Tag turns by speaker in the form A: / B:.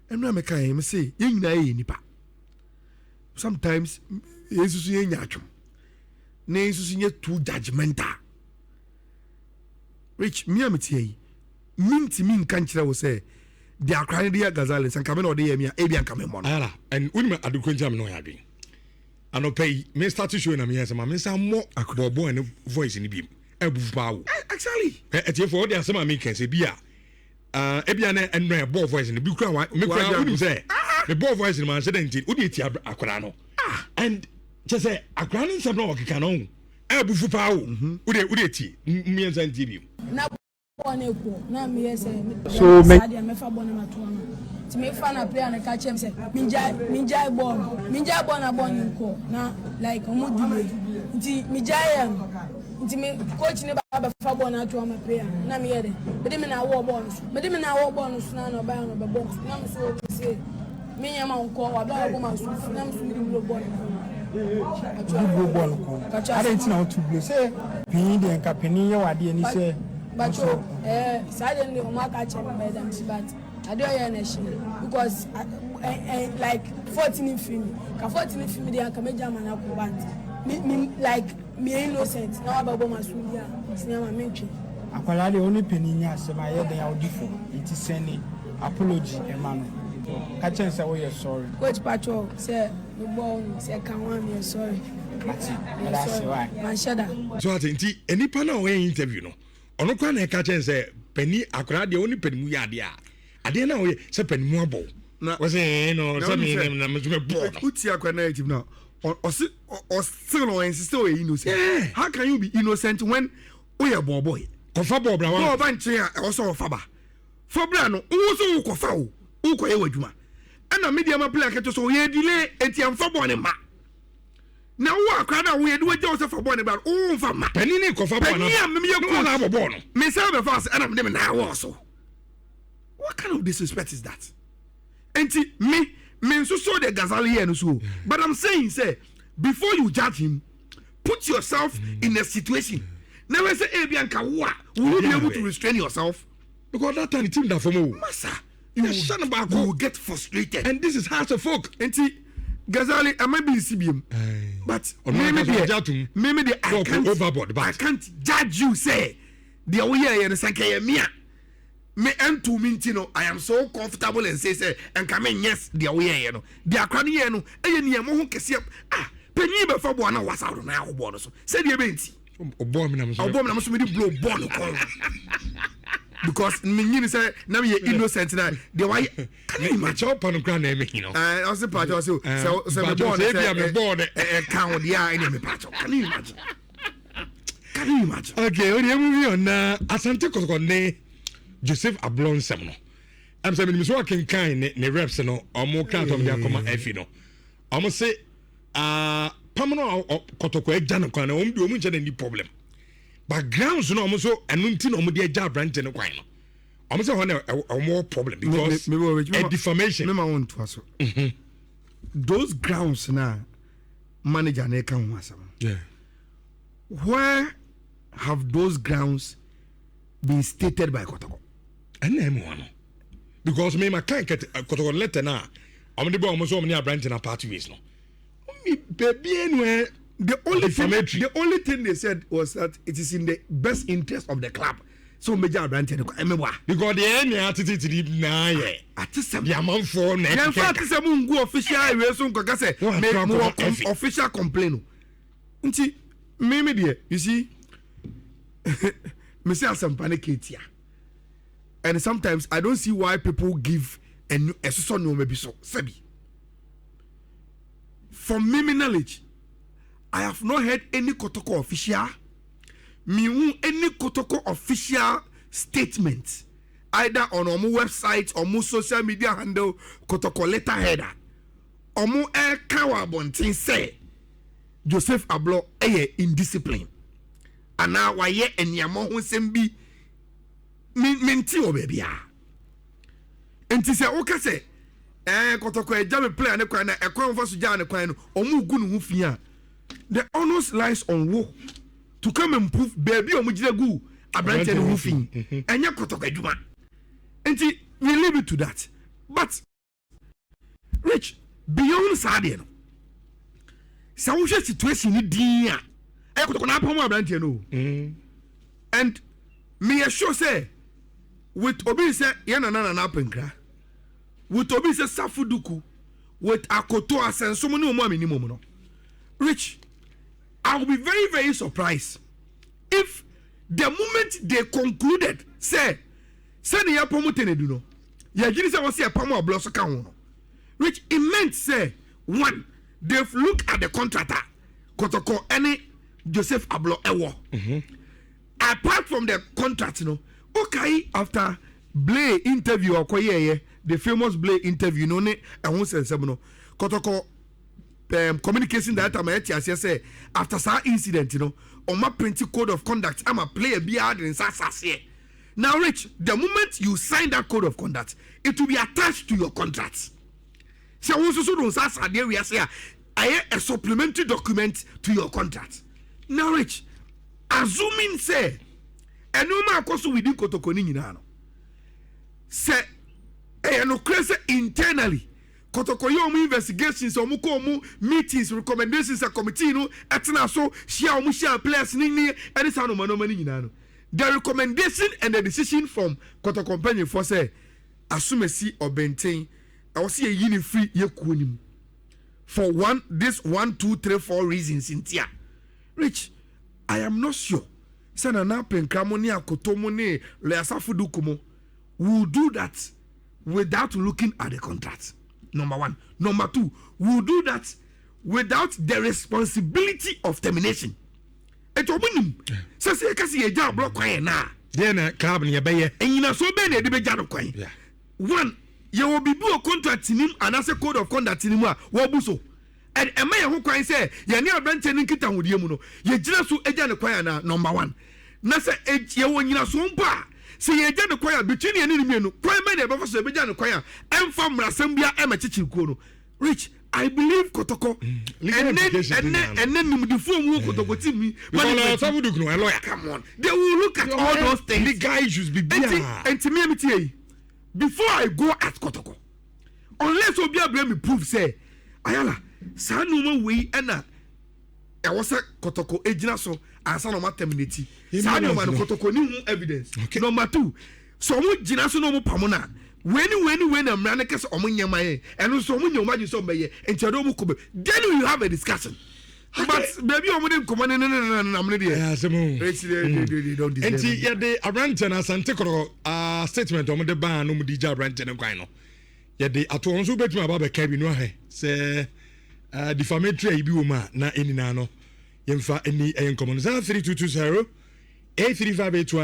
A: And no make I say, yin na nipa. Sometimes Jesus yin yachum. Ne Jesus yin too judgmental. Rich me amiti minti min kanchira wo say they are crying there Gazales and come no dey me ebi anka me mo.
B: Ala and when me adukonja me no ya dwen. Ano pay me start to show na me yes ma me say mo bobo and voice ni bi ebu pa wo.
A: Actually
B: e for the asema me can say bia ebia na enno e bo voice ni bi kura me kura wonu say me bo voice ni man say den ti odi ti akora no and just say akora no nsem no okeka no ebu fu pa wo odi ti me nsan ti bi
C: na one ko na me say
A: so me
C: fa bona matono ti me fa na player na ka chem say minjai ball na ball ko na like omo delay ti minjai am nti me coach ne ba fa ball na to am player na me yede me na wo ball no so na no ba no be box na me say me nyama nko wa ba go ma so na me so me blow ball
D: blue ball ko I don't know to blue say pin de nka pin ye wade ani say
C: but suddenly o ma ka che me them but I don't hear na she because like 14 film dey aka me jama na ko but me like me innocent na wa ba ma so dia sinama me twi
D: akwala de oni peninya asema ye den audifo it is any apology emano ka chen say we sorry
C: coach patrol say no ball say kan one me sorry
D: that's why
C: man shada
B: so atenti enipa na we interview no ono kwa na ka chen say peni akwala de oni penimu ya de a ade na we say penimu abo na we say no say me na me ball
A: uti akwa narrative now or still on insist o innocent. How can you be innocent when we are boy
B: kofa ball bra
A: no ba nche a also faba fabra no wo so kofa o uko ye wadwuma ana media ma player keto so ye delay etiam fabo ne ma na wo akra na wo ye de wagye so fabo ne ba o mfa ma
B: pani ne kofa ball na
A: me ye ko
B: na ball no
A: me say be fast ana me na wo so what kind of disrespect is that enti me so the Gazali here no so but I'm saying say before you judge him put yourself in a situation never say ebianka wa will you be able to restrain yourself
B: because that time the team that for me
A: massa
B: you
A: will get frustrated
B: and this is House of Folk
A: enti Gazali I might be CBM but maybe I can't judge you say the way you say me me entu mintino I am so comfortable and say and come in yes the way you know the akrani ye no eye ne mo ho kese panyi be fa bo na wasa ro na ho no so say the benti
B: obo me
A: na so me di blow ball ko because me nyini say na me innocent na the why can you imagine
B: pan kra na me no
A: I say part also so me ball count dia in me part can you imagine
B: okay we move on na asante kokonne Joseph Abblor nsem no am say me so ken kan ne reps no omo kan tom dia koma afi no omo say pamno Kotoko agya no kwan na omo de omo nche na ni problem backgrounds no omo so enu nti na omo de agya branch no kwan no omo say ho na omo problem because a defamation
A: me ma want to aso those grounds na manager na kan ho asam where have those grounds been stated by Kotoko
B: and name one because me ma kan Kotoko letter na omo de bo omo so omo ni branch na party ways no me baby anywhere the only thing they said was that it is in the best interest of the club so major branch no emwa because the any attitude na ye
A: atisem
B: the amount for na
A: in fact say mungu official we so nkoka say me official complaint nti me there you see me say some panic here and sometimes I don't see why people give a so no maybe so sabi from me knowledge I have not heard any Kotoko official any Kotoko official statement either on our website or our social media handle Kotoko letterheader or more air kawabontin say Joseph Abblor indiscipline and now why ye enyamo ho sem bi minti o baby a enti se o ka se Kotoko eja me play ne kwan na ekwan fo so ja ne kwan no omu gu no ho fi a the onus lies on wo to come and prove baby omu gire gu abrante ne ho fi enya Kotoko aduma enti we leave it to that but Rich, beyond Sadia. So we situation in Dia. I could not come about you. And me assure say, with Obi say, Yanana Napenkra, with Obi say Safuduku, with Akoto and so many more minimum. Rich, I will be very, very surprised if the moment they concluded, say the Yapomotene do no, Yagisa was a Pamo Blossoka. Rich, it meant say, one, they've looked at the contractor, Kotoko, any Joseph Abblor Ewo. Apart from the contract, okay, after Blay interview or the famous Blay interview, and who says Kotoko communication that I say after that incident, on my printed code of conduct, I'm a player be hard in Sasasi. Now, Rich, the moment you sign that code of conduct, it will be attached to your contract. So also don't say we say I a supplementary document to your contract. Now, Rich, assuming say and no man koso within Kotoko ni nyina no say no crazy internally Kotoko yo investigations or mu meetings recommendations a committee no etna so share players ni any sound no mani nyina no the recommendation and the decision from Kotoko company for say asumesi obenten I was see a yini free yekunim for 1 2 3 4 reasons in tia. Rich, I am not sure. Sana penkramoni akotomoni le asafudukumo will do that without looking at the contract. Number 1. Number 2, will do that without the responsibility of termination. Etobunim. Sase kasi eja block kwan na.
B: Dey na carbon ye beye.
A: Enyina so be na de be jado kwan. 1, you will be a contract nim and as a code of conduct nim a wo buso. And am I who can say, Yania Branton and Kita Mudiamuno, ye just to Ejan Quayana, number 1. Nasa Yawina Sumpa, say Ejan Quaya between the enemy, quite many of us, Bejan Quaya, and from Rasambia and Machichikono. Rich, I believe Kotoko, and then the phone will Kotoko to me. But come on, they will look at all those things.
B: The guy should be
A: and to me, before I go at Kotoko, unless Obia blame proof, say, Ayala. Sanuma we ena e wose Kotoko ejina so ansa no terminate sanuma no Kotoko ni hu evidence. Number 2, so mu jina so no mu pamona when amra ne kese omo nyama ye eno so mu nyoma ji so beye enchado mu kobe, then you have a discussion. But baby omo dem komo ne na amne de don't deserve.
B: Enti ye de Abrante na Asante Kotoko statement omo de ban no mu di ja Abrante ne kwan no ye de ato onso betima baba ka bi no he se defamatory ibi woma na enina no yemfa eni enkomo 3220 83581